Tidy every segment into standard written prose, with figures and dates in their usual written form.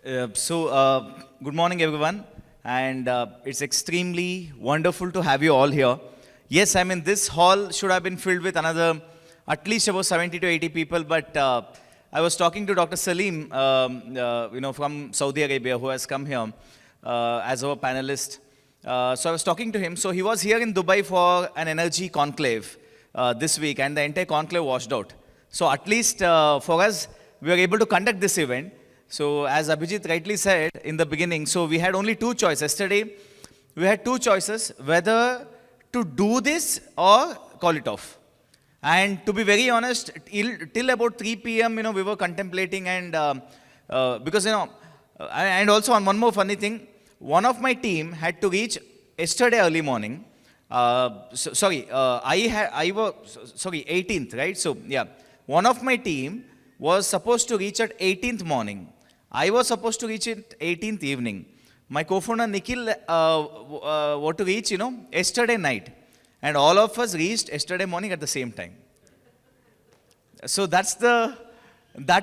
Good morning, everyone, and it's extremely wonderful to have you all here. Yes, I mean, this hall should have been filled with another at least about 70 to 80 people, but I was talking to Dr. Salim, from Saudi Arabia, who has come here as our panelist. So I was talking to him. So he was here in Dubai for an energy conclave this week, and the entire conclave washed out. So at least for us, we were able to conduct this event. So as Abhijit rightly said in the beginning, so we had only two choices. Yesterday, we had two choices, whether to do this or call it off. And to be very honest, till about 3 p.m., we were contemplating and because, and also on one more funny thing, one of my team had to reach yesterday early morning. 18th, right? So yeah, one of my team was supposed to reach at 18th morning. I was supposed to reach it 18th evening. My co-founder Nikhil were to reach, yesterday night. And all of us reached yesterday morning at the same time. So that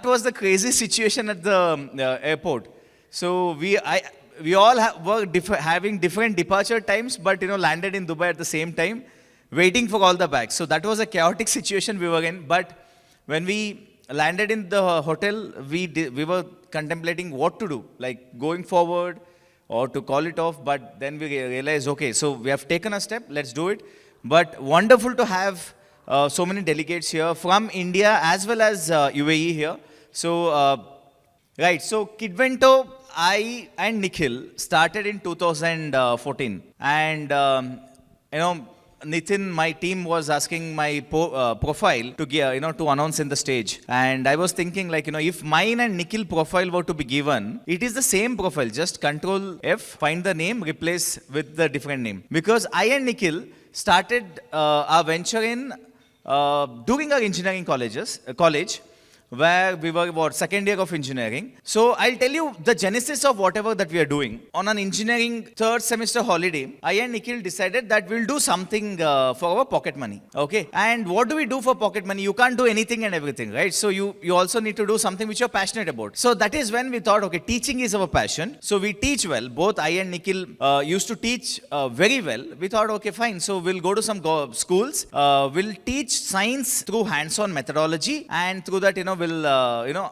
was the crazy situation at the airport. So we all were having different departure times, but landed in Dubai at the same time, waiting for all the bags. So that was a chaotic situation we were in. But when we landed in the hotel, we were contemplating what to do, like going forward or to call it off. But then we realized, okay, so we have taken a step, let's do it. But wonderful to have so many delegates here from India as well as UAE here. So, right, so Kidvento, I and Nikhil started in 2014. And, Nitin, my team was asking my profile to to announce in the stage, and I was thinking if mine and Nikhil profile were to be given, it is the same profile. Just Control F, find the name, replace with the different name. Because I and Nikhil started our venture in doing our engineering college, where we were second year of engineering. So I'll tell you the genesis of whatever that we are doing. On an engineering third semester holiday, I and Nikhil decided that we'll do something for our pocket money. Okay. And what do we do for pocket money? You can't do anything and everything, right? So you also need to do something which you're passionate about. So that is when we thought, okay, teaching is our passion. So we teach well. Both I and Nikhil used to teach very well. We thought, okay, fine. So we'll go to some schools. We'll teach science through hands-on methodology, and through that, will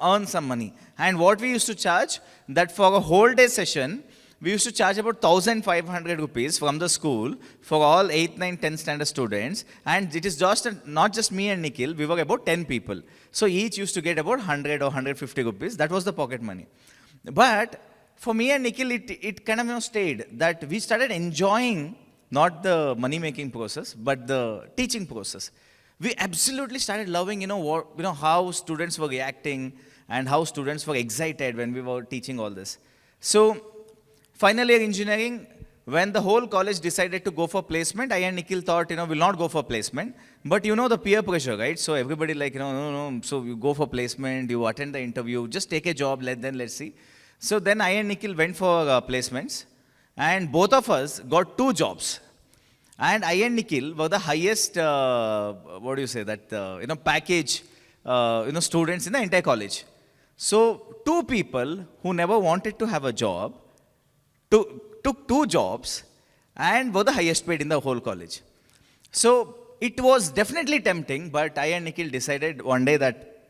earn some money. And what we used to charge, that for a whole day session, we used to charge about 1,500 rupees from the school for all 8, 9, 10 standard students. And it is not just me and Nikhil, we were about 10 people. So each used to get about 100 or 150 rupees. That was the pocket money. But for me and Nikhil, it kind of stayed that we started enjoying not the money-making process, but the teaching process. We absolutely started loving, how students were reacting and how students were excited when we were teaching all this. So, final year engineering, when the whole college decided to go for placement, I and Nikhil thought, we'll not go for placement. But the peer pressure, right? So everybody no. So you go for placement, you attend the interview, just take a job, let's see. So then I and Nikhil went for placements, and both of us got 2 jobs. And I and Nikhil were the highest, package, students in the entire college. So 2 people who never wanted to have a job took 2 jobs and were the highest paid in the whole college. So it was definitely tempting, but I and Nikhil decided one day that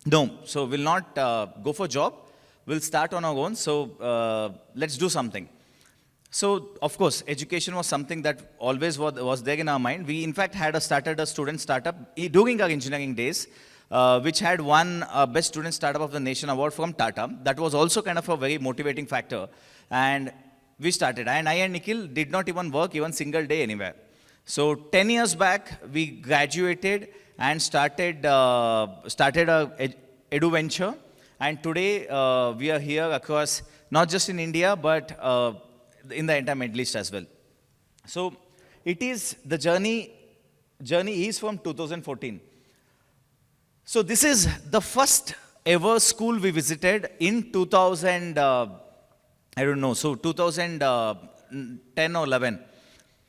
no, so we'll not go for job. We'll start on our own. So let's do something. So, of course, education was something that always was there in our mind. We, in fact, had started a student startup during our engineering days, which had won Best Student Startup of the Nation award from TATA. That was also kind of a very motivating factor. And we started. And I and Nikhil did not even work even single day anywhere. So, 10 years back, we graduated and started a edu venture. And today, we are here across, not just in India, but in the entire Middle East as well. So it is, the journey is from 2014. So this is the first ever school we visited in 2000, so 2010 or 11.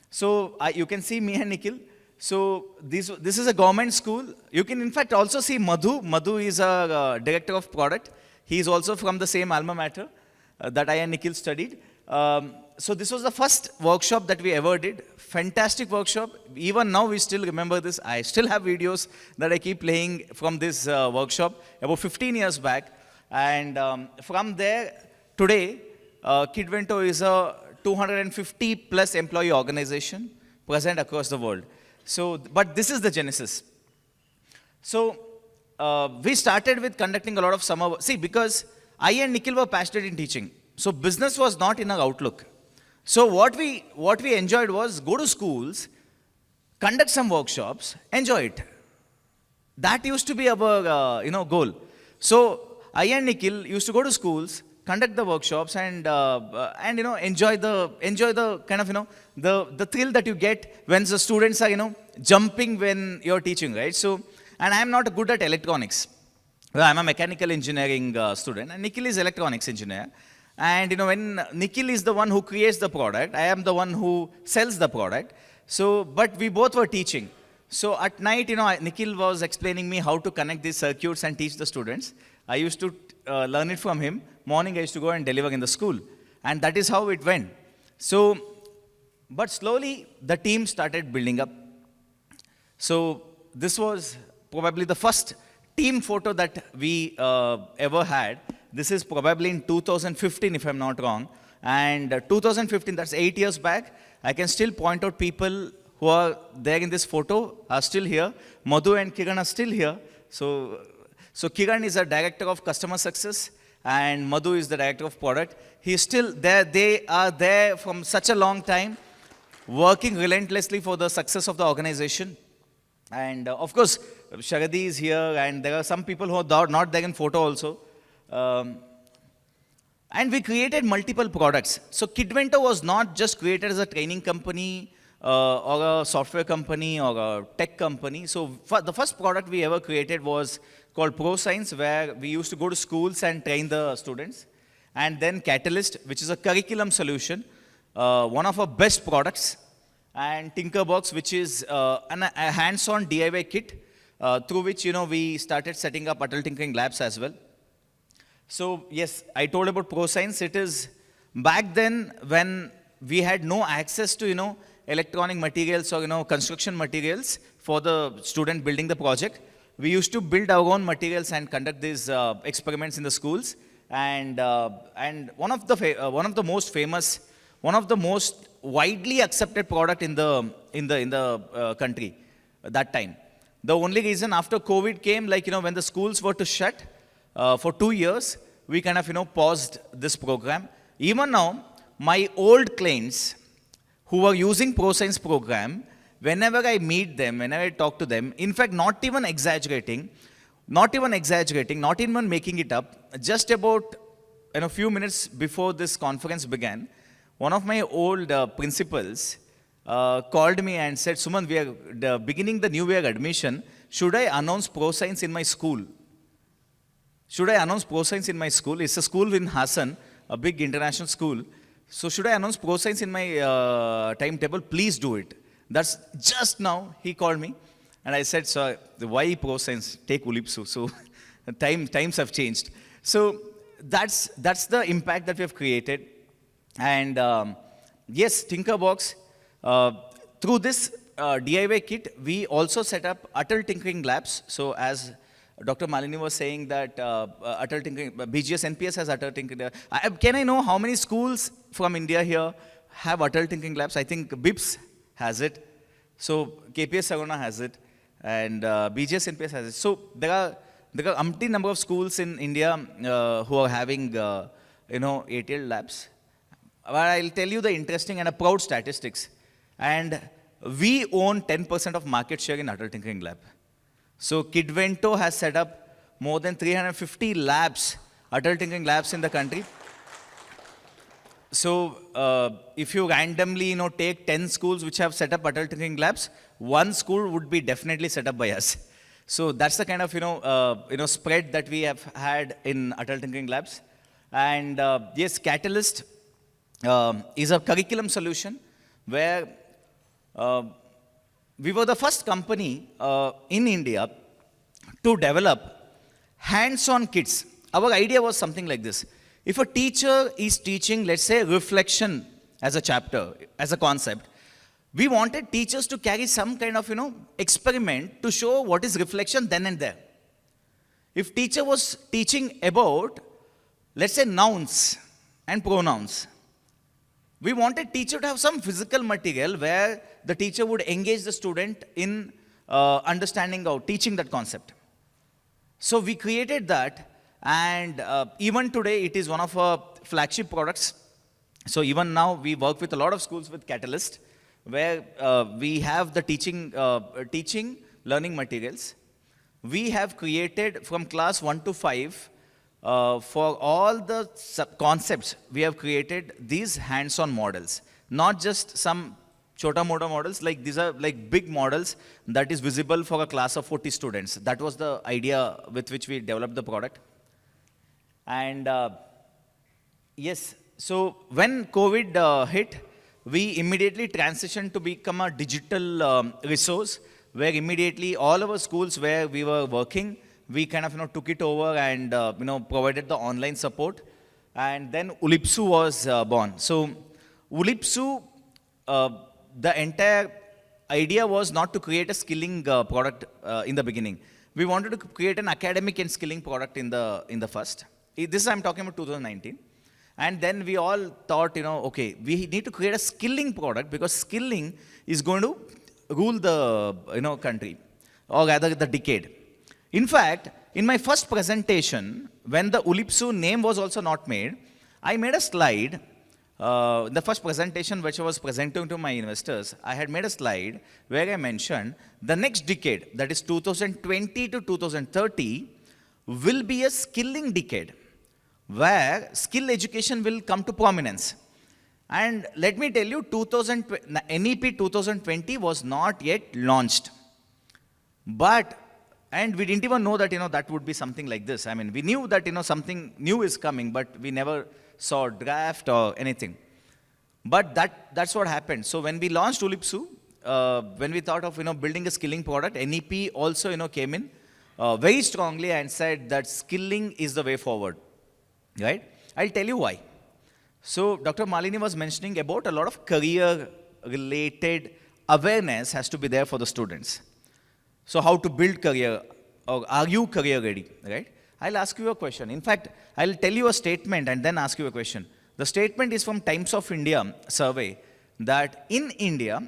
So you can see me and Nikhil. So this is a government school. You can in fact also see Madhu. Madhu is a director of product. He is also from the same alma mater. that I and Nikhil studied. So this was the first workshop that we ever did. Fantastic workshop. Even now we still remember this. I still have videos that I keep playing from this workshop about 15 years back. And from there, today, Kidvento is a 250 plus employee organization present across the world. So, but this is the genesis. So, we started with conducting a lot of summer, because I and Nikhil were passionate in teaching. So business was not in our outlook. So what we enjoyed was go to schools, conduct some workshops, enjoy it. That used to be our goal. So I and Nikhil used to go to schools, conduct the workshops, and enjoy the kind of the thrill that you get when the students are jumping when you're teaching, right? So, and I'm not good at electronics. Well, I'm a mechanical engineering student, and Nikhil is electronics engineer. And when Nikhil is the one who creates the product, I am the one who sells the product. So, but we both were teaching. So at night, Nikhil was explaining me how to connect these circuits and teach the students. I used to learn it from him. Morning, I used to go and deliver in the school. And that is how it went. So, but slowly, the team started building up. So this was probably the first team photo that we ever had. This is probably in 2015, if I'm not wrong. And 2015, that's 8 years back. I can still point out people who are there in this photo are still here. Madhu and Kiran are still here. So Kiran is a director of customer success, and Madhu is the director of product. He's still there. They are there from such a long time, working relentlessly for the success of the organization. And of course, Sharadi is here, and there are some people who are not there in photo also. And we created multiple products. So Kidvento was not just created as a training company or a software company or a tech company. So the first product we ever created was called ProScience, where we used to go to schools and train the students. And then Catalyst, which is a curriculum solution, one of our best products. And Tinkerbox, which is a hands-on DIY kit through which we started setting up adult tinkering labs as well. So yes, I told about ProScience. It is back then when we had no access to electronic materials or construction materials for the student building the project. We used to build our own materials and conduct these experiments in the schools. And one of the most famous, one of the most widely accepted product in the country at that time. The only reason after COVID came, when the schools were to shut for 2 years, we kind of paused this program. Even now, my old clients who are using ProScience program, whenever I meet them, whenever I talk to them, in fact, not even exaggerating, not even making it up, just about a few minutes before this conference began, one of my old principals called me and said, Sumanth, we are beginning the new year admission. Should I announce ProScience in my school? Should I announce ProScience in my school? It's a school in Hassan, a big international school. So should I announce ProScience in my timetable? Please do it. That's just now he called me. And I said, so why ProScience? Take ulpu. So times have changed. So that's the impact that we have created. And yes, Tinkerbox, through this DIY kit, we also set up adult tinkering labs. So as Dr. Malini was saying that adult tinkering, BGS NPS has adult tinkering. Can I know how many schools from India here have adult tinkering labs? I think BIPS has it. So KPS Saguna has it. And BGS NPS has it. So there are umpteen number of schools in India who are having ATL labs. But I'll tell you the interesting and a proud statistics. And we own 10% of market share in adult tinkering lab. So Kidvento has set up more than 350 labs, adult tinkering labs in the country. So if you randomly take 10 schools which have set up adult tinkering labs, one school would be definitely set up by us. So that's the kind of spread that we have had in adult tinkering labs. And yes, Catalyst is a curriculum solution where we were the first company in India to develop hands-on kits. Our idea was something like this. If a teacher is teaching, let's say, reflection as a chapter, as a concept, we wanted teachers to carry some kind of, experiment to show what is reflection then and there. If teacher was teaching about, let's say, nouns and pronouns, we wanted teacher to have some physical material where the teacher would engage the student in understanding or teaching that concept. So we created that, and even today it is one of our flagship products. So even now we work with a lot of schools with Catalyst, where we have the teaching learning materials. We have created from class 1 to 5, for all the concepts, we have created these hands-on models, not just some chota mota models. Like these are like big models that is visible for a class of 40 students. That was the idea with which we developed the product. And yes, so when COVID hit, we immediately transitioned to become a digital resource, where immediately all our schools where we were working, we kind of took it over and provided the online support. And then Ulipsu was born. So Ulipsu, the entire idea was not to create a skilling product in the beginning. We wanted to create an academic and skilling product in the first. This I'm talking about 2019. And then we all thought, okay, we need to create a skilling product, because skilling is going to rule the country, or rather the decade. In fact, in my first presentation, when the Ulipsu name was also not made, I made a slide. The first presentation which I was presenting to my investors, I had made a slide where I mentioned the next decade, that is 2020 to 2030, will be a skilling decade, where skill education will come to prominence. And let me tell you, NEP 2020 was not yet launched. And we didn't even know that, that would be something like this. I mean, we knew that, something new is coming, but we never saw draft or anything. But that's what happened. So when we launched Ulipsu, when we thought of, building a skilling product, NEP also, came in very strongly and said that skilling is the way forward, right? I'll tell you why. So Dr. Malini was mentioning about a lot of career-related awareness has to be there for the students. So how to build career, or are you career ready, right? I'll ask you a question. In fact, I'll tell you a statement and then ask you a question. The statement is from Times of India survey, that in India,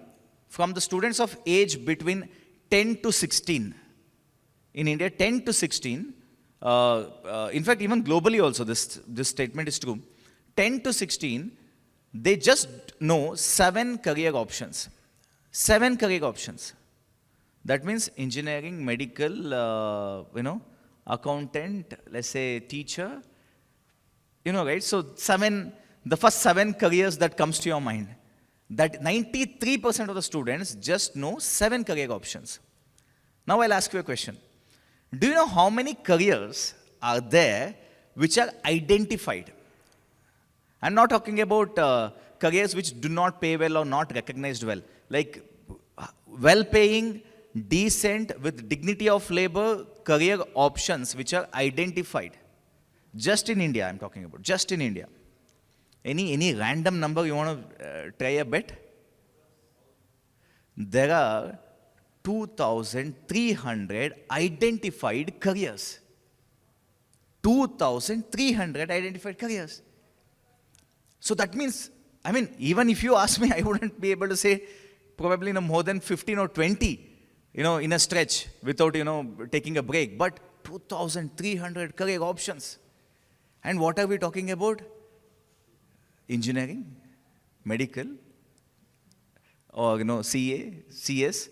from the students of age between 10 to 16, in India, 10 to 16, in fact, even globally also, this statement is true. 10 to 16, they just know 7 career options. 7 career options. That means engineering, medical, accountant, let's say teacher, right? So the first 7 careers that comes to your mind, that 93% of the students just know 7 career options. Now I'll ask you a question. Do you know how many careers are there which are identified? I'm not talking about careers which do not pay well or not recognized well. Like well-paying, decent, with dignity of labor, career options which are identified. Just in India, I'm talking about. Just in India. Any random number you want to try a bet? There are 2,300 identified careers. 2,300 identified careers. So that means, even if you ask me, I wouldn't be able to say probably more than 15 or 20, in a stretch without, taking a break. But 2,300 career options. And what are we talking about? Engineering, medical, or, CA, CS.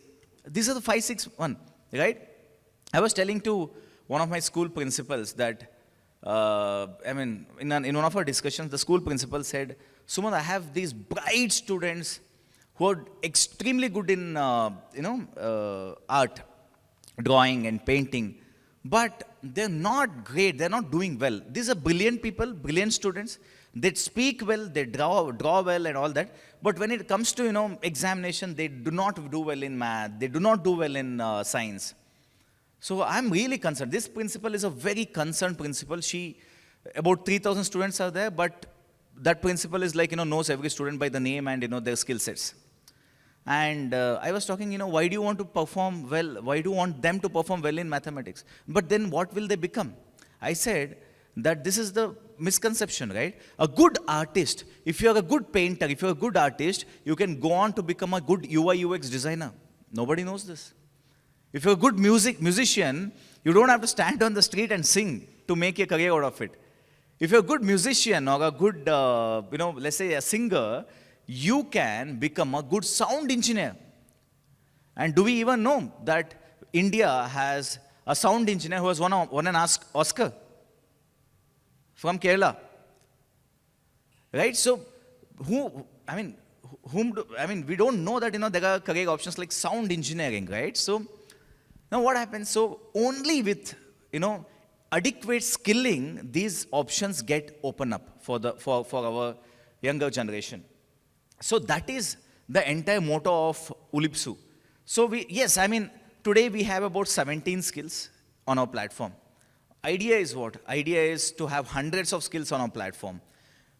These are the 5, 6, 1, right? I was telling to one of my school principals that, in one of our discussions, the school principal said, Sumanth, I have these bright students who are extremely good in, art, drawing and painting, but they're not great, they're not doing well. These are brilliant people, brilliant students. They speak well, they draw well and all that. But when it comes to, examination, they do not do well in math, they do not do well in science. So I'm really concerned. This principal is a very concerned principal. She About 3,000 students are there, but that principal is like, knows every student by the name and, their skill sets. And I was talking, why do you want to perform well? Why do you want them to perform well in mathematics? But then what will they become? I said that this is the misconception, right? A good artist, if you're a good painter, if you're a good artist, you can go on to become a good UI UX designer. Nobody knows this. If you're a good musician, you don't have to stand on the street and sing to make a career out of it. If you're a good musician or a good, let's say a singer, you can become a good sound engineer. And do we even know that India has a sound engineer who has won an Oscar from Kerala? Right? So, we don't know that, there are career options like sound engineering, right? So, now what happens? So, only with, adequate skilling, these options get open up for our younger generation. So that is the entire motto of ulpu. So today we have about 17 skills on our platform. Idea is what? Idea is to have hundreds of skills on our platform.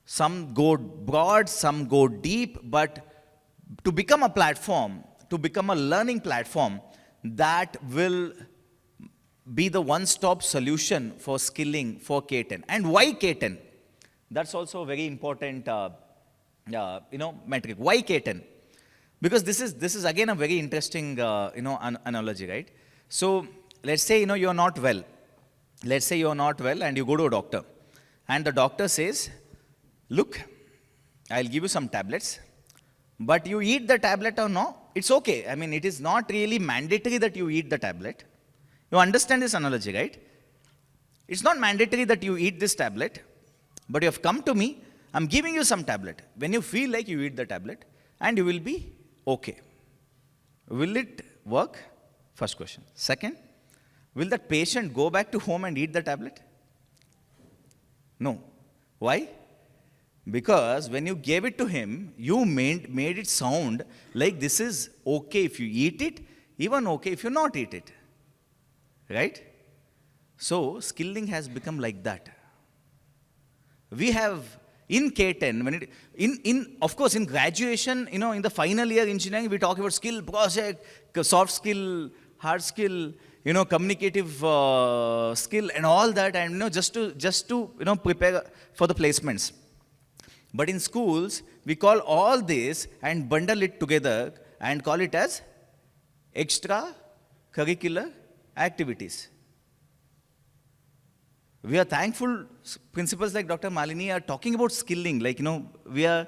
Some go broad, some go deep, but to become a platform, to become a learning platform that will be the one-stop solution for skilling for K10. And why K10? That's also a very important metric. Why K10? Because this is again a very interesting analogy, right? So let's say you're not well. Let's say you're not well and you go to a doctor, and the doctor says, "Look, I'll give you some tablets, but you eat the tablet or no? It's okay. It is not really mandatory that you eat the tablet." You understand this analogy, right? It's not mandatory that you eat this tablet, but you have come to me, I'm giving you some tablet. When you feel like you eat the tablet, and you will be okay. Will it work? First question. Second, will that patient go back to home and eat the tablet? No. Why? Because when you gave it to him, you made it sound like this is okay if you eat it, even okay if you not eat it. Right? So, skilling has become like that. We have, in K10, of course, in graduation, in the final year engineering, we talk about skill, project, soft skill, hard skill, communicative skill and all that, and, just to prepare for the placements. But in schools, we call all this and bundle it together and call it as extracurricular activities. We are thankful principals like Dr. Malini are talking about skilling, we are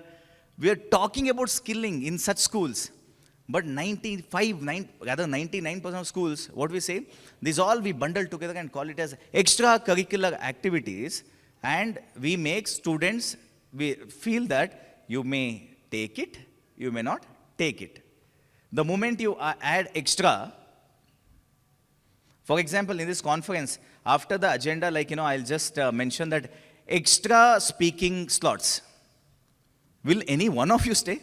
talking about skilling in such schools. But 99% of schools, what we say, these all we bundle together and call it as extracurricular activities, and we make students, we feel that you may take it, you may not take it. The moment you add extra, for example, in this conference, after the agenda, I'll just mention that extra speaking slots. Will any one of you stay?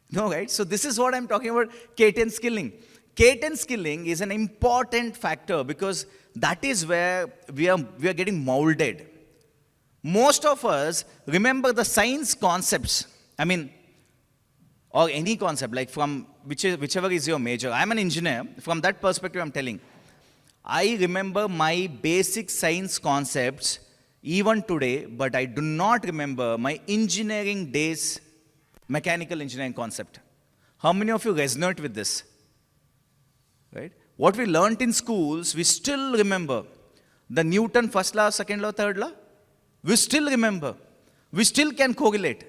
No, right? So this is what I'm talking about, K10 skilling. K10 skilling is an important factor because that is where we are getting molded. Most of us remember the science concepts. Or any concept, like from whichever is your major. I'm an engineer. From that perspective, I'm telling. I remember my basic science concepts even today, but I do not remember my engineering days, mechanical engineering concept. How many of you resonate with this? Right? What we learnt in schools, we still remember. The Newton first law, second law, third law, we still remember. We still can correlate.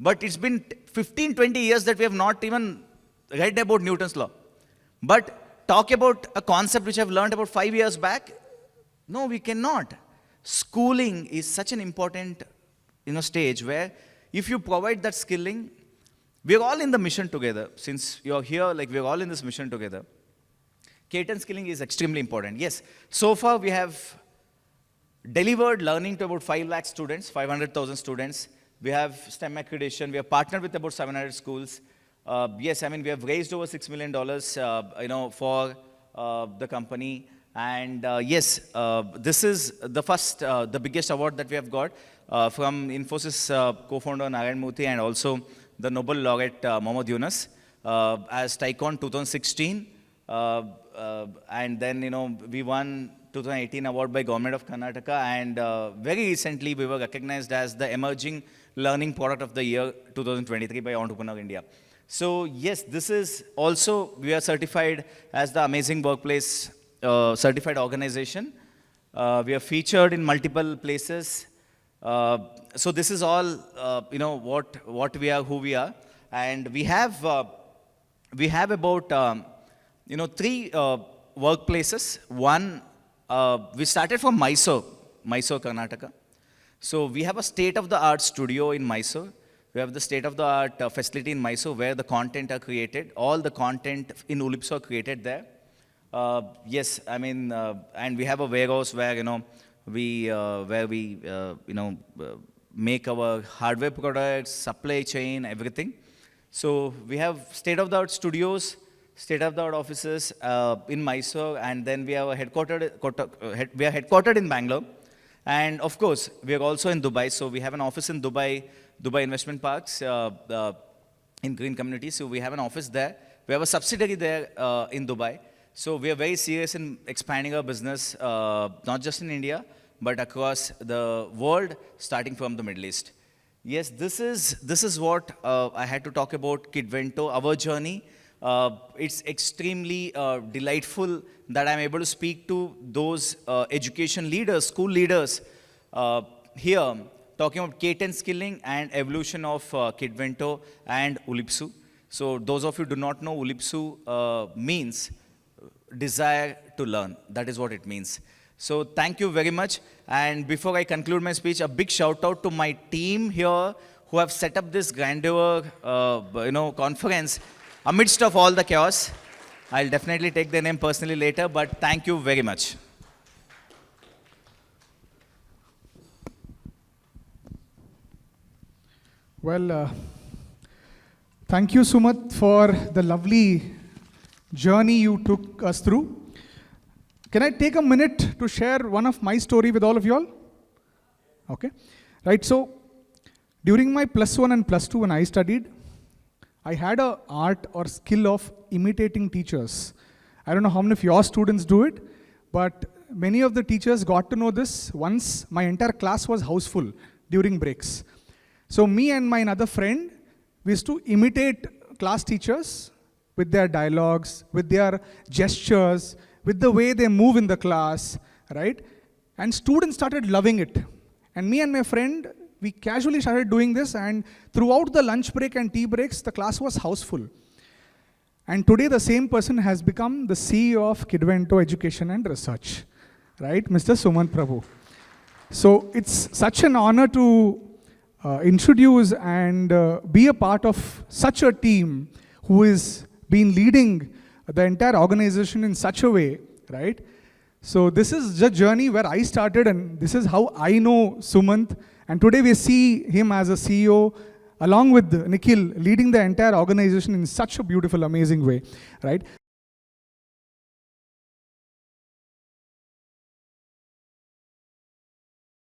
But it's been 15, 20 years that we have not even read about Newton's law. But talk about a concept which I've learned about 5 years back, no, we cannot. Schooling is such an important stage where if you provide that skilling, we're all in the mission together. Since you're here, we're all in this mission together. K10 skilling is extremely important. Yes, so far we have delivered learning to about 5 lakh students, 500,000 students. We have STEM accreditation. We have partnered with about 700 schools. We have raised over $6 million, for the company. And yes, this is the first, the biggest award that we have got from Infosys co-founder Narayan Murthy and also the Nobel laureate Mohammad Yunus as Tycoon 2016. And then, we won 2018 award by Government of Karnataka, and very recently we were recognized as the Emerging Learning Product of the Year 2023 by Entrepreneur India. So yes, this is also, we are certified as the Amazing Workplace certified organization. We are featured in multiple places. So this is all, what we are, who we are. And we have about, 3 workplaces. One, we started from Mysore, Karnataka. So we have a state-of-the-art studio in Mysore. We have the state-of-the-art facility in Mysore where the content are created. All the content in ulpu are created there. Yes, I mean, and we have a warehouse where, we make our hardware products, supply chain, everything. So we have state-of-the-art studios, state-of-the-art offices in Mysore, and then we are headquartered in Bangalore. And of course, we are also in Dubai. So we have an office in Dubai Investment Parks in Green Community. So we have an office there. We have a subsidiary there in Dubai. So we are very serious in expanding our business, not just in India, but across the world, starting from the Middle East. Yes, this is what I had to talk about Kidvento, our journey. It's extremely delightful that I'm able to speak to those education leaders, school leaders here, talking about K-10 skilling and evolution of Kidvento and ulpu. So those of you who do not know, ulpu means desire to learn. That is what it means. So thank you very much. And before I conclude my speech, a big shout out to my team here who have set up this grandeur, conference amidst of all the chaos. I'll definitely take their name personally later, but thank you very much. Well, thank you, Sumanth, for the lovely journey you took us through. Can I take a minute to share one of my story with all of you all? Okay. Right, so during my +1 and +2 when I studied, I had an art or skill of imitating teachers. I don't know how many of your students do it, but many of the teachers got to know this once my entire class was houseful during breaks. So me and my another friend, we used to imitate class teachers with their dialogues, with their gestures, with the way they move in the class, right? And students started loving it. And me and my friend, we casually started doing this, and throughout the lunch break and tea breaks, the class was houseful. And today the same person has become the CEO of Kidvento Education and Research, right? Mr. Sumanth Prabhu. So it's such an honor to introduce and be a part of such a team who is been leading the entire organization in such a way, right? So this is the journey where I started, and this is how I know Sumanth. And today we see him as a CEO, along with Nikhil, leading the entire organization in such a beautiful, amazing way, right?